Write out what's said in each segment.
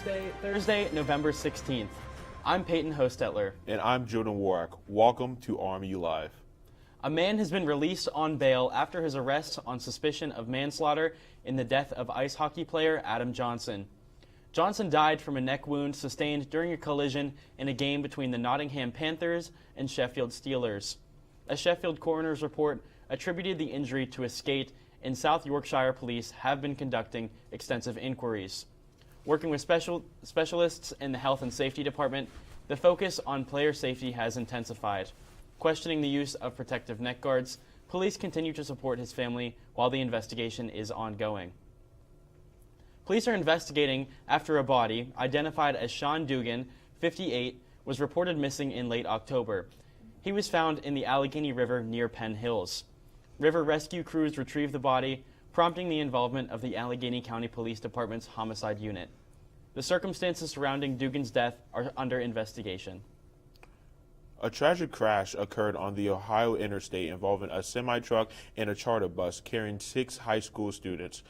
Thursday, November 16th. I'm Peyton Hostetler. And I'm Jordan Warwick. Welcome to RMU Live. A man has been released on bail after his arrest on suspicion of manslaughter in the death of ice hockey player Adam Johnson. Johnson died from a neck wound sustained during a collision in a game between the Nottingham Panthers and Sheffield Steelers. A Sheffield coroner's report attributed the injury to a skate, and South Yorkshire police have been conducting extensive inquiries. Working with specialists in the Health and Safety Department, the focus on player safety has intensified. Questioning the use of protective neck guards, police continue to support his family while the investigation is ongoing. Police are investigating after a body, identified as Sean Dugan, 58, was reported missing in late October. He was found in the Allegheny River near Penn Hills. River rescue crews retrieved the body, prompting the involvement of the Allegheny County Police Department's homicide unit. The circumstances surrounding Dugan's death are under investigation. A tragic crash occurred on the Ohio interstate involving a semi-truck and a charter bus carrying 6 high school students.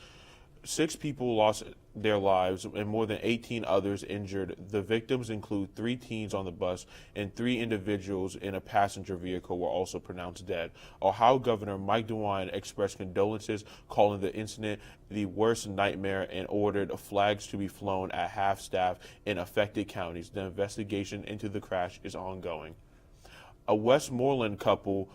6 people lost their lives and more than 18 others injured. The victims include 3 teens on the bus, and 3 individuals in a passenger vehicle were also pronounced dead. Ohio Governor Mike DeWine expressed condolences, calling the incident the worst nightmare, and ordered flags to be flown at half-staff in affected counties. The investigation into the crash is ongoing. A Westmoreland couple,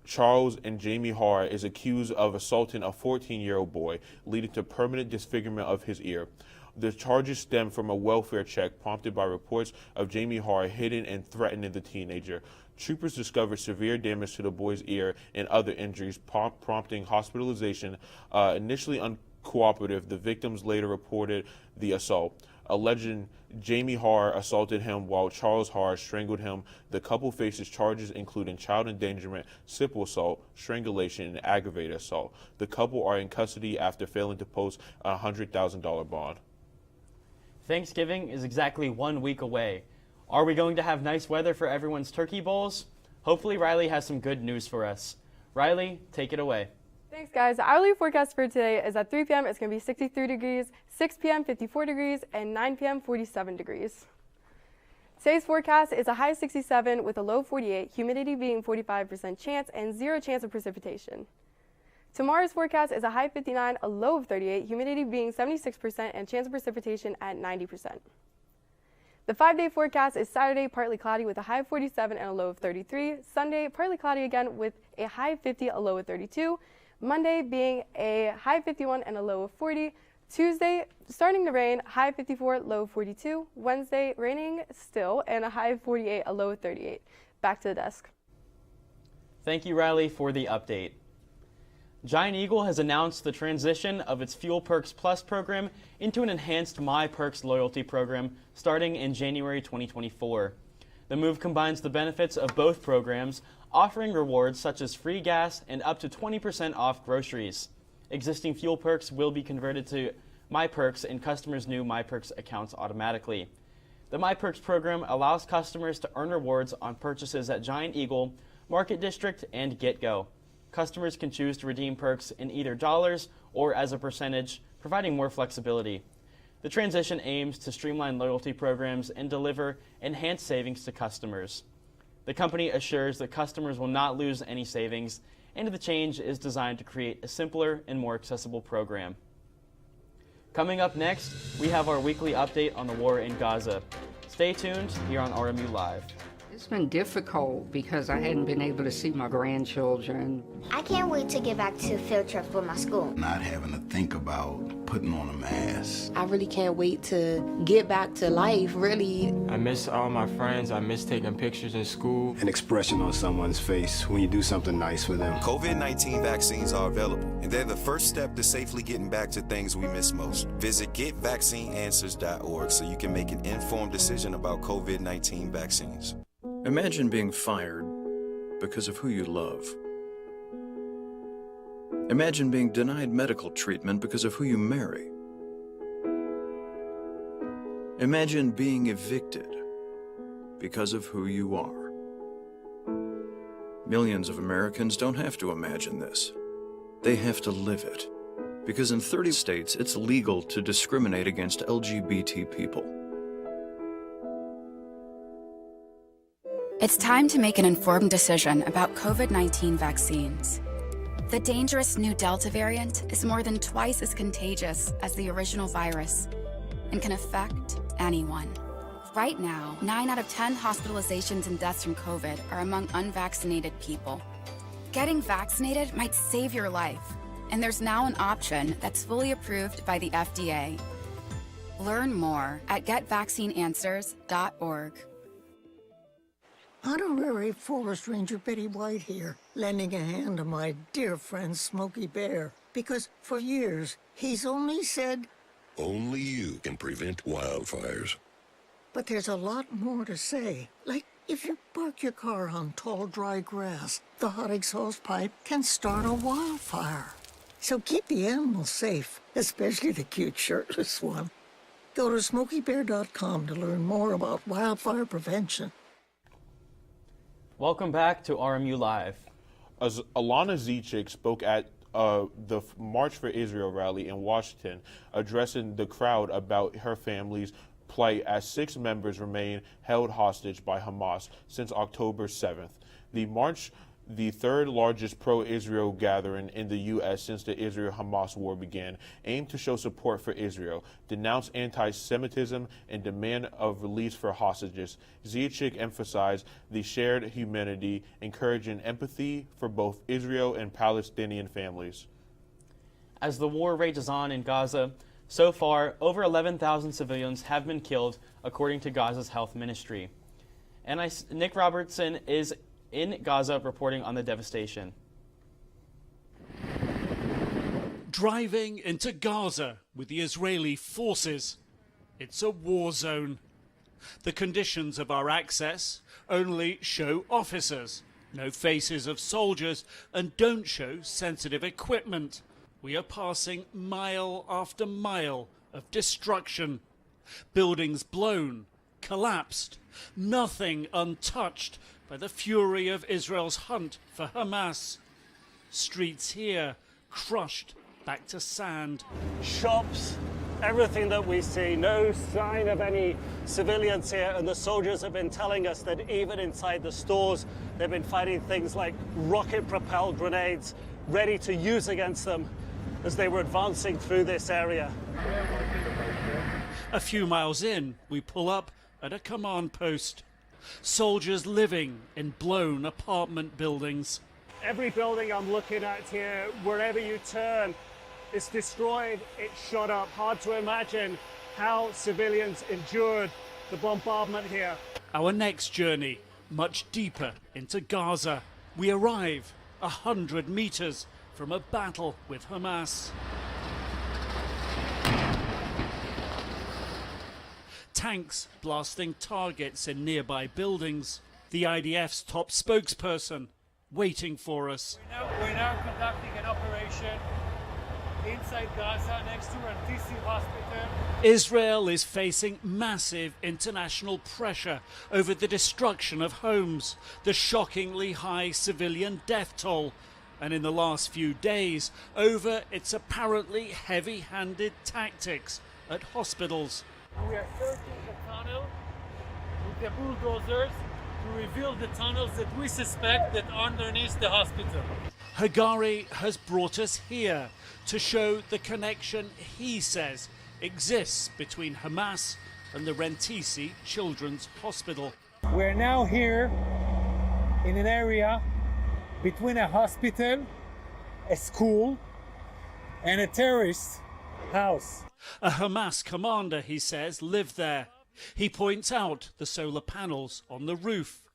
Charles and Jamie Harr, is accused of assaulting a 14-year-old boy, leading to permanent disfigurement of his ear. The charges stem from a welfare check prompted by reports of Jamie Harr hitting and threatening the teenager. Troopers discovered severe damage to the boy's ear and other injuries, prompting hospitalization. Initially uncooperative, the victims later reported the assault, alleging Jamie Harr assaulted him while Charles Harr strangled him. The couple faces charges including child endangerment, simple assault, strangulation, and aggravated assault. The couple are in custody after failing to post a $100,000 bond. Thanksgiving is exactly 1 week away. Are we going to have nice weather for everyone's turkey bowls? Hopefully Riley has some good news for us. Riley, take it away. Thanks, guys. The hourly forecast for today is at 3 p.m. it's going to be 63 degrees, 6 p.m. 54 degrees, and 9 p.m. 47 degrees. Today's forecast is a high 67 with a low 48, humidity being 45% chance, and 0 chance of precipitation. Tomorrow's forecast is a high 59, a low of 38, humidity being 76%, and chance of precipitation at 90%. The 5-day forecast is Saturday, partly cloudy with a high of 47 and a low of 33. Sunday, partly cloudy again with a high of 50, a low of 32. Monday being a high 51 and a low of 40. Tuesday starting to rain, high of 54, low of 42. Wednesday raining still and a high of 48, a low of 38. Back to the desk. Thank you, Riley, for the update. Giant Eagle has announced the transition of its Fuel Perks Plus program into an enhanced My Perks loyalty program starting in January 2024. The move combines the benefits of both programs, offering rewards such as free gas and up to 20% off groceries. Existing fuel perks will be converted to My Perks in customers' new My Perks accounts automatically. The My Perks program allows customers to earn rewards on purchases at Giant Eagle, Market District, and GetGo. Customers can choose to redeem perks in either dollars or as a percentage, providing more flexibility. The transition aims to streamline loyalty programs and deliver enhanced savings to customers. The company assures that customers will not lose any savings, and the change is designed to create a simpler and more accessible program. Coming up next, we have our weekly update on the war in Gaza. Stay tuned here on RMU Live. It's been difficult because I hadn't been able to see my grandchildren. I can't wait to get back to field trips with my school. Not having to think about putting on a mask. I really can't wait to get back to life, really. I miss all my friends. I miss taking pictures in school. An expression on someone's face when you do something nice for them. COVID-19 vaccines are available, and they're the first step to safely getting back to things we miss most. Visit getvaccineanswers.org so you can make an informed decision about COVID-19 vaccines. Imagine being fired because of who you love. Imagine being denied medical treatment because of who you marry. Imagine being evicted because of who you are. Millions of Americans don't have to imagine this. They have to live it. Because in 30 states, it's legal to discriminate against LGBT people. It's time to make an informed decision about COVID-19 vaccines. The dangerous new Delta variant is more than twice as contagious as the original virus and can affect anyone. Right now, 9 out of 10 hospitalizations and deaths from COVID are among unvaccinated people. Getting vaccinated might save your life, and there's now an option that's fully approved by the FDA. Learn more at getvaccineanswers.org. Honorary Forest Ranger Betty White here, lending a hand to my dear friend Smokey Bear, because for years he's only said, only you can prevent wildfires. But there's a lot more to say. Like, if you park your car on tall, dry grass, the hot exhaust pipe can start a wildfire. So keep the animals safe, especially the cute shirtless one. Go to SmokeyBear.com to learn more about wildfire prevention. Welcome back to RMU Live. As Alana Zichik spoke at the March for Israel rally in Washington, addressing the crowd about her family's plight as 6 members remain held hostage by Hamas since October 7th. The march, the third largest pro-Israel gathering in the U.S. since the Israel-Hamas war began, aimed to show support for Israel, denounce anti-Semitism, and demand of release for hostages. Zichik emphasized the shared humanity, encouraging empathy for both Israel and Palestinian families. As the war rages on in Gaza, so far, over 11,000 civilians have been killed, according to Gaza's health ministry. And Nick Robertson is in Gaza reporting on the devastation. Driving into Gaza with the Israeli forces. It's a war zone. The conditions of our access only show officers, no faces of soldiers, and don't show sensitive equipment. We are passing mile after mile of destruction. Buildings blown, collapsed, nothing untouched by the fury of Israel's hunt for Hamas. Streets here crushed back to sand. Shops, everything that we see, no sign of any civilians here, and the soldiers have been telling us that even inside the stores they've been fighting things like rocket-propelled grenades ready to use against them as they were advancing through this area. A few miles in, we pull up at a command post. Soldiers living in blown apartment buildings. Every building I'm looking at here, wherever you turn, is destroyed, it's shot up. Hard to imagine how civilians endured the bombardment here. Our next journey, much deeper into Gaza. We arrive 100 meters from a battle with Hamas. Tanks blasting targets in nearby buildings. The IDF's top spokesperson waiting for us. We're now conducting an operation inside Gaza next to Al-Tisi Hospital. Israel is facing massive international pressure over the destruction of homes, the shockingly high civilian death toll, and in the last few days, over its apparently heavy-handed tactics at hospitals. We are searching the tunnel with the bulldozers to reveal the tunnels that we suspect that are underneath the hospital. Hagari has brought us here to show the connection he says exists between Hamas and the Rentisi Children's Hospital. We're now here in an area between a hospital, a school, and a terrorist house. A Hamas commander, he says, lived there. He points out the solar panels on the roof.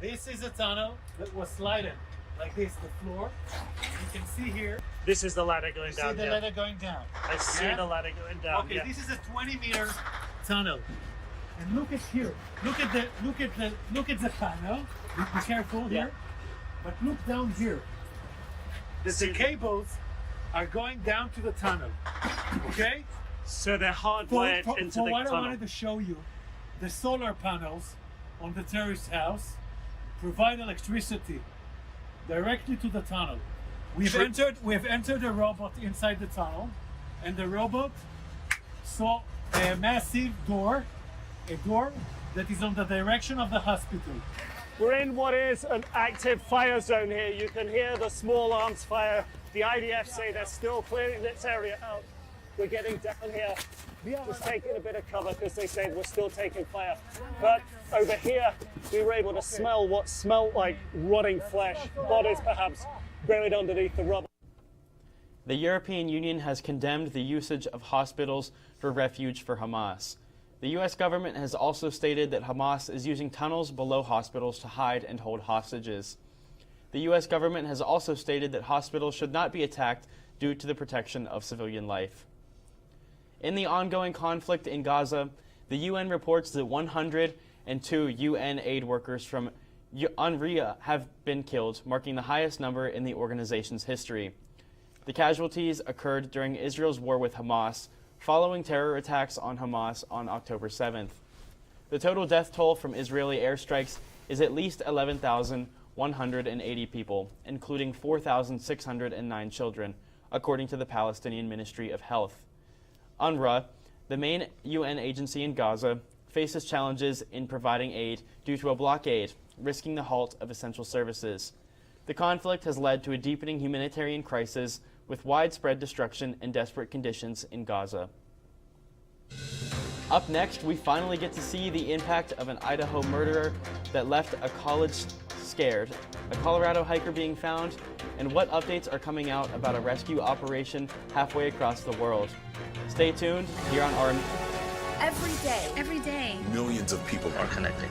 This is a tunnel that was slided like this, the floor. You can see here. This is the ladder going down. See the ladder going down. I see the ladder going down. Okay, this is a 20-meter tunnel. And look at here. Look at the panel. Be careful here. But look down here. The cables are going down to the tunnel. Okay? So they're hardwired into the what tunnel. I wanted to show you, the solar panels on the terrorist house provide electricity directly to the tunnel. We've entered a robot inside the tunnel, and the robot saw a massive door, a door that is on the direction of the hospital. We're in what is an active fire zone here. You can hear the small arms fire. The IDF say they're still clearing this area out. We're getting down here, just taking a bit of cover because they said we're still taking fire. But over here, we were able to smell what smelled like rotting flesh, bodies perhaps buried underneath the rubble. The European Union has condemned the usage of hospitals for refuge for Hamas. The U.S. government has also stated that Hamas is using tunnels below hospitals to hide and hold hostages. The U.S. government has also stated that hospitals should not be attacked due to the protection of civilian life. In the ongoing conflict in Gaza, the UN reports that 102 UN aid workers from UNRWA have been killed, marking the highest number in the organization's history. The casualties occurred during Israel's war with Hamas, following terror attacks on Hamas on October 7th. The total death toll from Israeli airstrikes is at least 11,180 people, including 4,609 children, according to the Palestinian Ministry of Health. UNRWA, the main UN agency in Gaza, faces challenges in providing aid due to a blockade, risking the halt of essential services. The conflict has led to a deepening humanitarian crisis with widespread destruction and desperate conditions in Gaza. Up next, we finally get to see the impact of an Idaho murderer that left a college scared, a Colorado hiker being found, and what updates are coming out about a rescue operation halfway across the world. Stay tuned here on RMU. Every day, Millions of people are connecting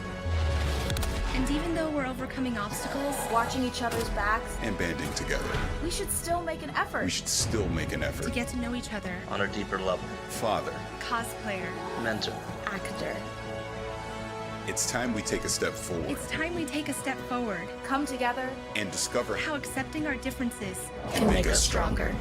and even though we're overcoming obstacles, watching each other's backs, and banding together. we should still make an effort. We should still make an to effort. get to know each other, On a deeper level. Father, cosplayer, mentor. actor. It's time we take a step forward It's time we take a step forward. Come together. and discover How accepting our differences can make us stronger.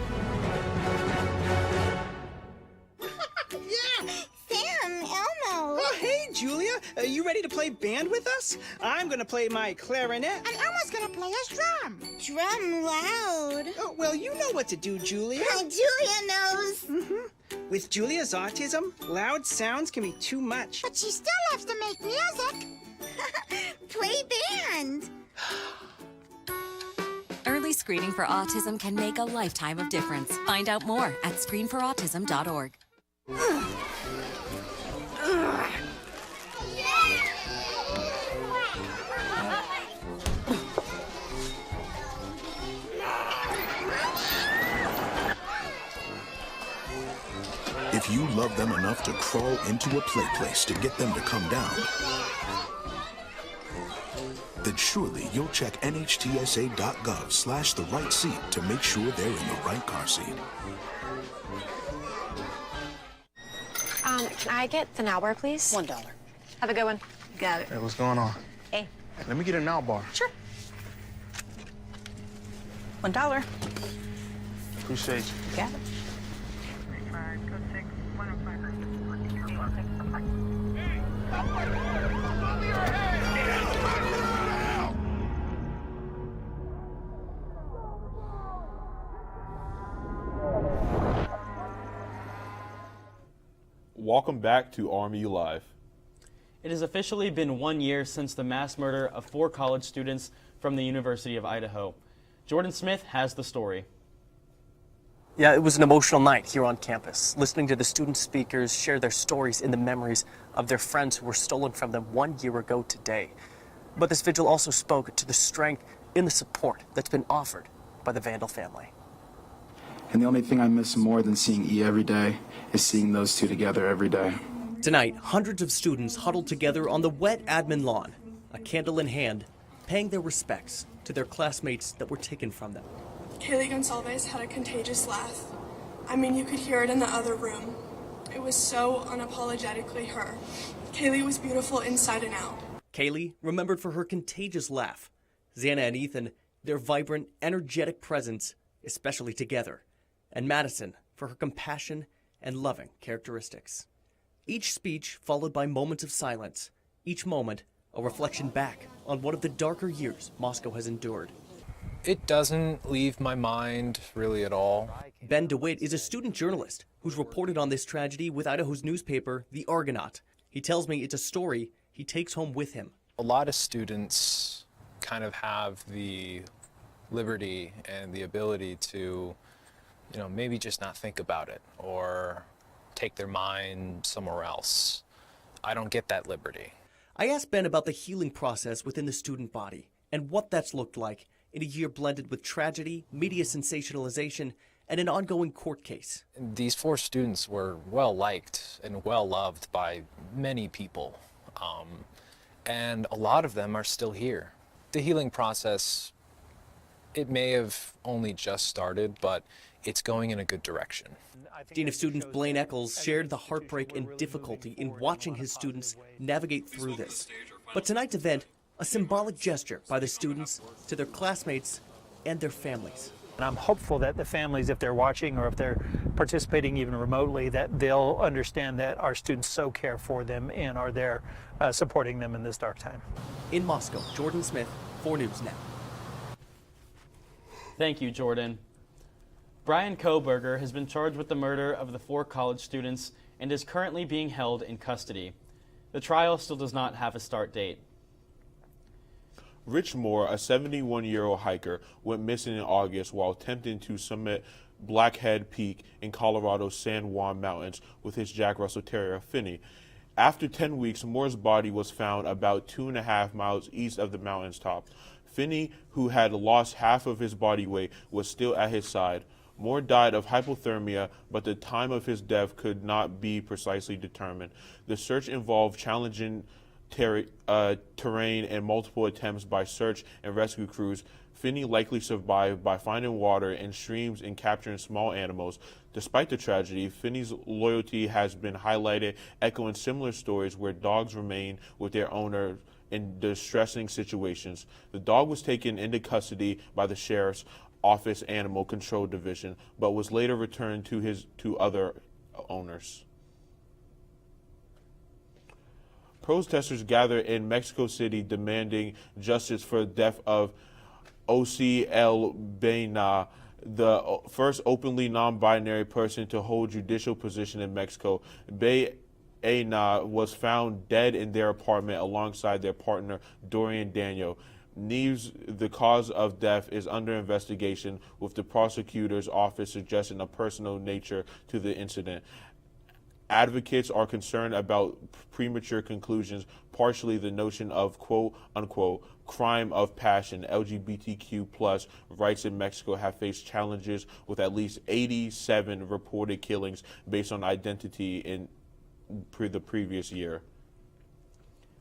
Yeah, Sam, Elmo. Oh, hey, Julia. Are you ready to play band with us? I'm going to play my clarinet. And Elmo's gonna play his drum. Drum loud. Oh, well, you know what to do, Julia. Julia knows. With Julia's autism, loud sounds can be too much. But she still loves to make music. Play band. Early screening for autism can make a lifetime of difference. Find out more at screenforautism.org. If you love them enough to crawl into a play place to get them to come down, then surely you'll check nhtsa.gov/the right seat to make sure they're in the right car seat. Can I get the now bar, please? $1. Have a good one. Got it. Hey, what's going on? Hey. Let me get a now bar. Sure. $1. Appreciate you. Got it. Welcome back to RMU Live. It has officially been 1 year since the mass murder of 4 college students from the University of Idaho. Jordan Smith has the story. Yeah, it was an emotional night here on campus, listening to the student speakers share their stories and the memories of their friends who were stolen from them 1 year ago today. But this vigil also spoke to the strength and the support that's been offered by the Vandal family. And the only thing I miss more than seeing E every day is seeing those two together every day. Tonight, hundreds of students huddled together on the wet admin lawn, a candle in hand, paying their respects to their classmates that were taken from them. Kaylee Gonsalves had a contagious laugh. I mean, you could hear it in the other room. It was so unapologetically her. Kaylee was beautiful inside and out. Kaylee, remembered for her contagious laugh. Xana and Ethan, their vibrant, energetic presence, especially together. And Madison, for her compassion and loving characteristics. Each speech followed by moments of silence, each moment a reflection back on one of the darker years Moscow has endured. It doesn't leave my mind really at all. Ben DeWitt is a student journalist who's reported on this tragedy with Idaho's newspaper, The Argonaut. He tells me it's a story he takes home with him. A lot of students kind of have the liberty and the ability to, maybe just not think about it or take their mind somewhere else. I don't get that liberty. I asked Ben about the healing process within the student body and what that's looked like in a year blended with tragedy, media sensationalization, and an ongoing court case. These 4 students were well liked and well loved by many people, and a lot of them are still here. The healing process, it may have only just started, but it's going in a good direction. Dean of Students Blaine Eccles shared the heartbreak and difficulty in watching his students navigate through this. But tonight's event, a symbolic gesture by the students to their classmates and their families. And I'm hopeful that the families, if they're watching or if they're participating even remotely, that they'll understand that our students so care for them and are there supporting them in this dark time. In Moscow, Jordan Smith, 4 News Now. Thank you, Jordan. Brian Kohberger has been charged with the murder of the 4 college students and is currently being held in custody. The trial still does not have a start date. Rich Moore, a 71-year-old hiker, went missing in August while attempting to summit Blackhead Peak in Colorado's San Juan Mountains with his Jack Russell Terrier, Finney. After 10 weeks, Moore's body was found about 2.5 miles east of the mountain's top. Finney, who had lost half of his body weight, was still at his side. Moore died of hypothermia, but the time of his death could not be precisely determined. The search involved challenging terrain and multiple attempts by search and rescue crews. Finney likely survived by finding water in streams and capturing small animals. Despite the tragedy, Finney's loyalty has been highlighted, echoing similar stories where dogs remain with their owner in distressing situations. The dog was taken into custody by the sheriff's office animal control division, but was later returned to other owners. Protesters gathered in Mexico City demanding justice for the death of O.C.L. Baena, the first openly non-binary person to hold judicial position in Mexico. Baena was found dead in their apartment alongside their partner, Dorian Daniel. The cause of death is under investigation, with the prosecutor's office suggesting a personal nature to the incident. Advocates are concerned about premature conclusions, partially the notion of quote-unquote crime of passion. LGBTQ+ rights in Mexico have faced challenges with at least 87 reported killings based on identity in the previous year.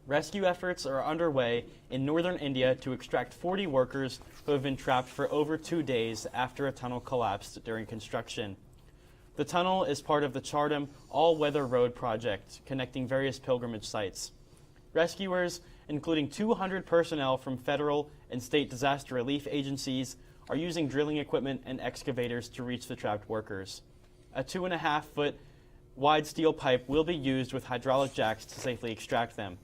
Rescue efforts are underway in northern India to extract 40 workers who have been trapped for over 2 days after a tunnel collapsed during construction. The tunnel is part of the Chardam all-weather road project connecting various pilgrimage sites. Rescuers, including 200 personnel from federal and state disaster relief agencies, are using drilling equipment and excavators to reach the trapped workers. A 2.5-foot wide steel pipe will be used with hydraulic jacks to safely extract them.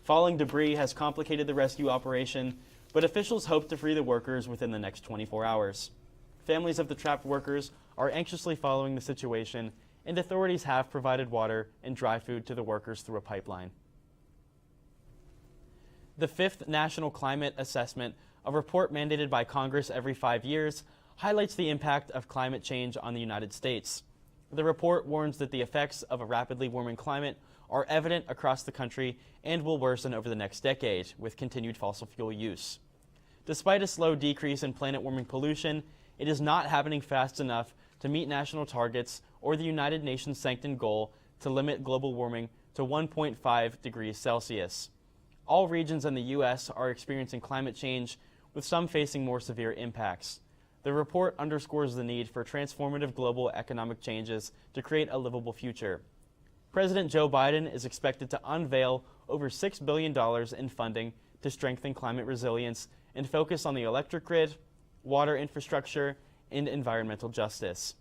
Falling debris has complicated the rescue operation, but officials hope to free the workers within the next 24 hours. Families of the trapped workers are anxiously following the situation, and authorities have provided water and dry food to the workers through a pipeline. The 5th National Climate Assessment, a report mandated by Congress every 5 years, highlights the impact of climate change on the United States. The report warns that the effects of a rapidly warming climate are evident across the country and will worsen over the next decade with continued fossil fuel use. Despite a slow decrease in planet-warming pollution, it is not happening fast enough to meet national targets or the United Nations sanctioned goal to limit global warming to 1.5 degrees Celsius. All regions in the U.S. are experiencing climate change, with some facing more severe impacts. The report underscores the need for transformative global economic changes to create a livable future. President Joe Biden is expected to unveil over $6 billion in funding to strengthen climate resilience and focus on the electric grid, water infrastructure, and environmental justice.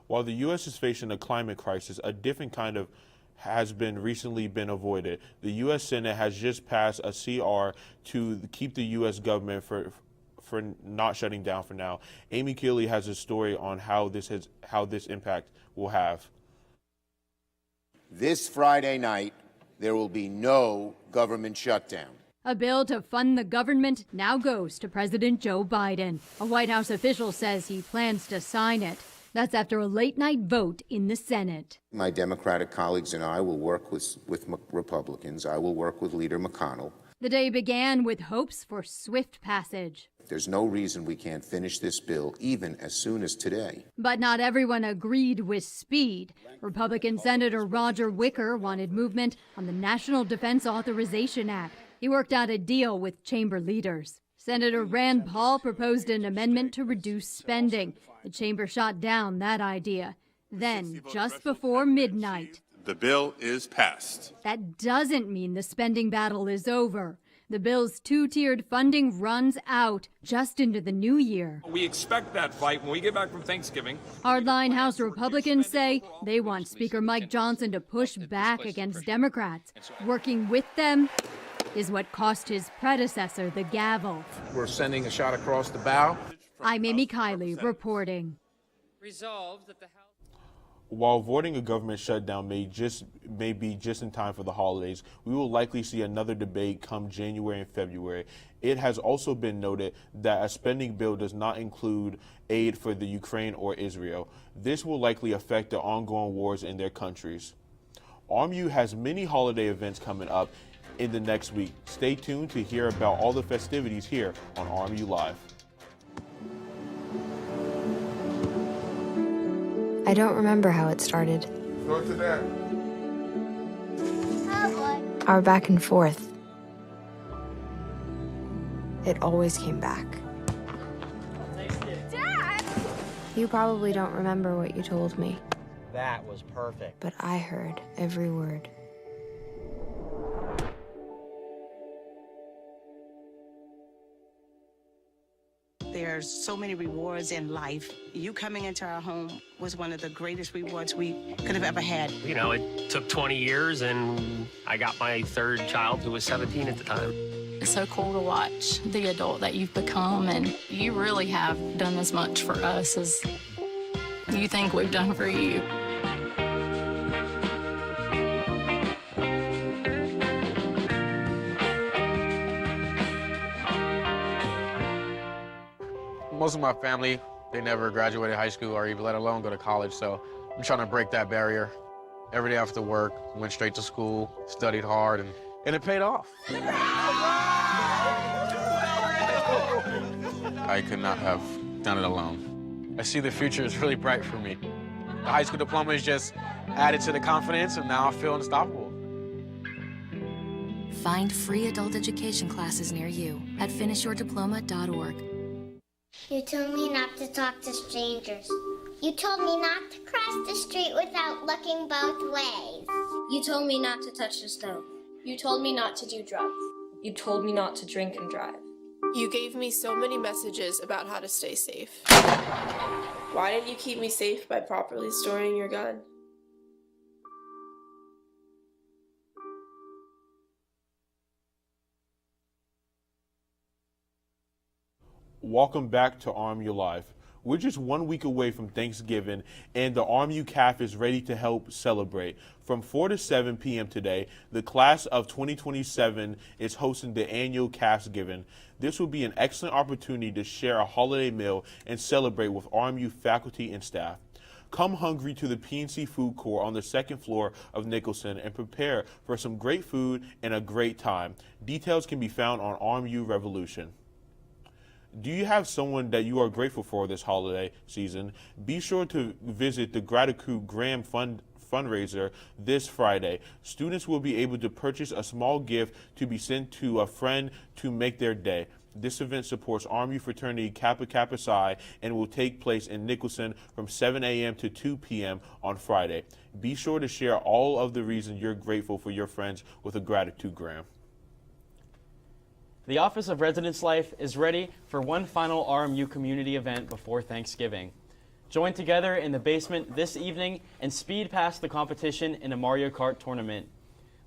While the U.S. is facing a climate crisis, a different kind of has recently been avoided. The U.S. Senate has just passed a CR to keep the U.S. government for not shutting down for now. Amy Keeley has a story on how this impact will have. This Friday night, there will be no government shutdown. A bill to fund the government now goes to President Joe Biden. A White House official says he plans to sign it. That's after a late-night vote in the Senate. My Democratic colleagues and I will work with Republicans. I will work with Leader McConnell. The day began with hopes for swift passage. There's no reason we can't finish this bill even as soon as today. But not everyone agreed with speed. Republican Senator Roger Wicker wanted movement on the National Defense Authorization Act. He worked out a deal with chamber leaders. Senator Rand Paul proposed an amendment to reduce spending. The chamber shot down that idea. Then, just before midnight, the bill is passed. That doesn't mean the spending battle is over. The bill's two-tiered funding runs out just into the new year. We expect that fight when we get back from Thanksgiving. Hardline House Republicans say they want Speaker Mike Johnson to push back against Democrats. Working with them is what cost his predecessor the gavel. We're sending a shot across the bow. I'm Amy Kiley reporting. Resolved that the House... While avoiding a government shutdown may be just in time for the holidays, we will likely see another debate come January and February. It has also been noted that a spending bill does not include aid for the Ukraine or Israel. This will likely affect the ongoing wars in their countries. RMU has many holiday events coming up in the next week. Stay tuned to hear about all the festivities here on RMU Live. I don't remember how it started. Go to that. Our back and forth. It always came back. Dad! You probably don't remember what you told me, That was perfect. but I heard every word. There's so many rewards in life. You coming into our home was one of the greatest rewards we could have ever had. You know, it took 20 years, and I got my third child, who was 17 at the time. It's so cool to watch the adult that you've become, and you really have done as much for us as you think we've done for you. Most of my family, they never graduated high school or even let alone go to college, so I'm trying to break that barrier. Every day after work, went straight to school, studied hard, and it paid off. I could not have done it alone. I see the future is really bright for me. The high school diploma is just added to the confidence, and now I feel unstoppable. Find free adult education classes near you at finishyourdiploma.org. You told me not to talk to strangers. You told me not to cross the street without looking both ways. You told me not to touch the stove. You told me not to do drugs. You told me not to drink and drive. You gave me so many messages about how to stay safe. Why didn't you keep me safe by properly storing your gun? Welcome back to RMU Live. We're just 1 week away from Thanksgiving, and the RMU CAF is ready to help celebrate. From 4 to 7 p.m. today, the class of 2027 is hosting the annual CAFsgiving. This will be an excellent opportunity to share a holiday meal and celebrate with RMU faculty and staff. Come hungry to the PNC Food Court on the second floor of Nicholson and prepare for some great food and a great time. Details can be found on RMU Revolution. Do you have someone that you are grateful for this holiday season? Be sure to visit the Gratitude Gram fundraiser this Friday. Students will be able to purchase a small gift to be sent to a friend to make their day. This event supports RMU fraternity Kappa Kappa Psi and will take place in Nicholson from 7 a.m. to 2 p.m. on Friday. Be sure to share all of the reasons you're grateful for your friends with a Gratitude Gram. The Office of Residence Life is ready for one final RMU community event before Thanksgiving. Join together in the basement this evening and speed past the competition in a Mario Kart tournament.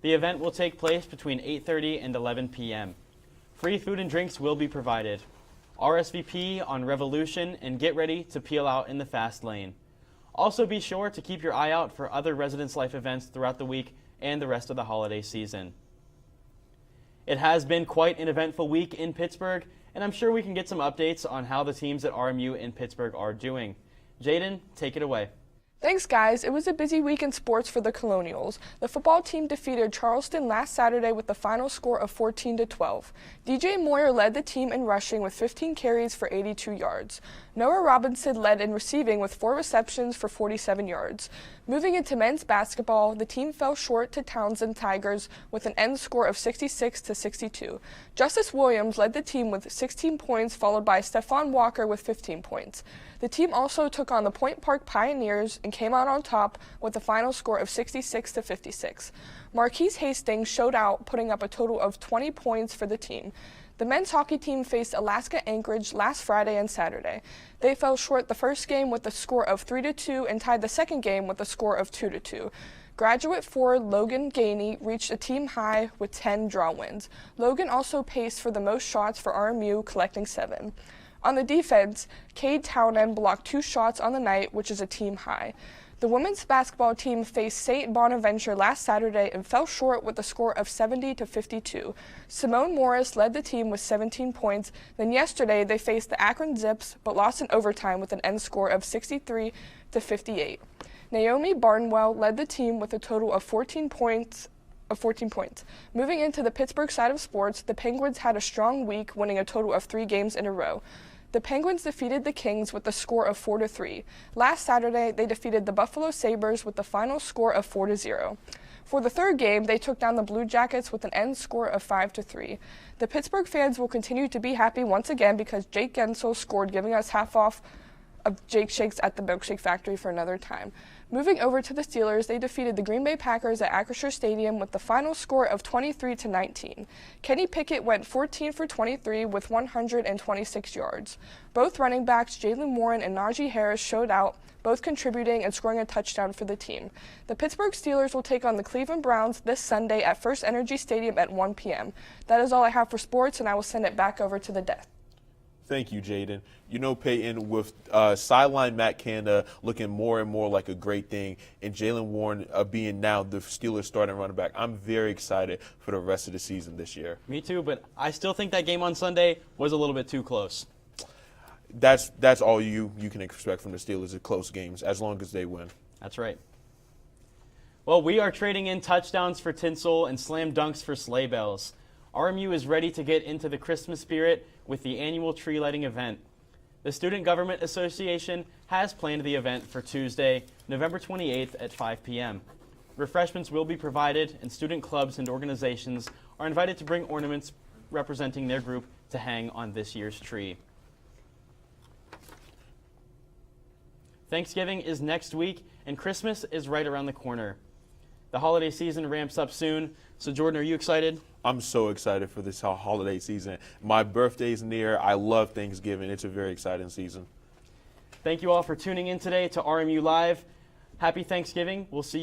The event will take place between 8:30 and 11 p.m. Free food and drinks will be provided. RSVP on Revolution and get ready to peel out in the fast lane. Also be sure to keep your eye out for other Residence Life events throughout the week and the rest of the holiday season. It has been quite an eventful week in Pittsburgh, and I'm sure we can get some updates on how the teams at RMU in Pittsburgh are doing. Jaden, take it away. Thanks, guys. It was a busy week in sports for the Colonials. The football team defeated Charleston last Saturday with the final score of 14-12. DJ Moyer led the team in rushing with 15 carries for 82 yards. Noah Robinson led in receiving with 4 receptions for 47 yards. Moving into men's basketball, the team fell short to Townsend Tigers with an end score of 66-62. Justice Williams led the team with 16 points, followed by Stephon Walker with 15 points. The team also took on the Point Park Pioneers and came out on top with a final score of 66-56. Marquise Hastings showed out, putting up a total of 20 points for the team. The men's hockey team faced Alaska Anchorage last Friday and Saturday. They fell short the first game with a score of 3-2 and tied the second game with a score of 2-2. Graduate forward Logan Gainey reached a team high with 10 draw wins. Logan also paced for the most shots for RMU, collecting 7. On the defense, Cade Townend blocked 2 shots on the night, which is a team high. The women's basketball team faced St. Bonaventure last Saturday and fell short with a score of 70-52. Simone Morris led the team with 17 points. Then yesterday they faced the Akron Zips but lost in overtime with an end score of 63-58. Naomi Barnwell led the team with a total of 14 points. Moving into the Pittsburgh side of sports, the Penguins had a strong week, winning a total of 3 games in a row. The Penguins defeated the Kings with a score of 4-3. Last Saturday, they defeated the Buffalo Sabres with the final score of 4-0. For the third game, they took down the Blue Jackets with an end score of 5-3. The Pittsburgh fans will continue to be happy once again because Jake Gensel scored, giving us half off of Jake Shakes at the Milkshake Factory for another time. Moving over to the Steelers, they defeated the Green Bay Packers at Acrisure Stadium with the final score of 23-19. Kenny Pickett went 14 for 23 with 126 yards. Both running backs, Jalen Warren and Najee Harris, showed out, both contributing and scoring a touchdown for the team. The Pittsburgh Steelers will take on the Cleveland Browns this Sunday at First Energy Stadium at 1 p.m. That is all I have for sports, and I will send it back over to the desk. Thank you, Jaden. You know, Peyton, with sideline Matt Canada looking more and more like a great thing, and Jalen Warren being now the Steelers starting running back, I'm very excited for the rest of the season this year. Me too, but I still think that game on Sunday was a little bit too close. That's all you can expect from the Steelers at close games, as long as they win. That's right. Well, we are trading in touchdowns for tinsel and slam dunks for sleigh bells. RMU is ready to get into the Christmas spirit with the annual tree lighting event. The Student Government Association has planned the event for Tuesday, November 28th at 5 p.m. Refreshments will be provided, and student clubs and organizations are invited to bring ornaments representing their group to hang on this year's tree. Thanksgiving is next week, and Christmas is right around the corner. The holiday season ramps up soon, so Jordan, are you excited? I'm so excited for this holiday season. My birthday's near. I love Thanksgiving. It's a very exciting season. Thank you all for tuning in today to RMU Live. Happy Thanksgiving. We'll see you.